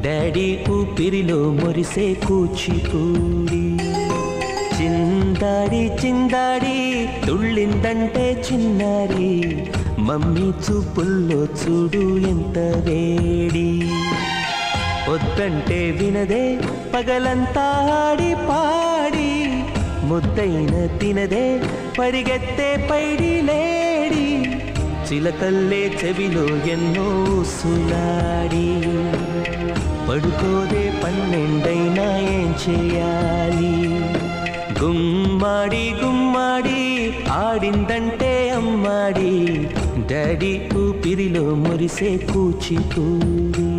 Daddy ఊపిరిలో మురిసే కూచిపూడి. చిందాడి చిందాడి తుళ్ళిందంటే చిన్నారి, మమ్మీ చూపుల్లో చూడు ఎంత వేడి. వద్దంటే వినదే పగలంతా ఆడి పాడి, ముద్దైన తినదే పరిగెత్తే పైడి లేడి. చిలకల్లే చెవిలో ఎన్నో సులాడి, పడుకోదే పన్నెండైనా ఏం చేయాలి. గుమ్మాడి గుమ్మాడి ఆడిందంటే అమ్మాడి, డాడీ ఊపిరిలో మురిసే కూచిపూడి.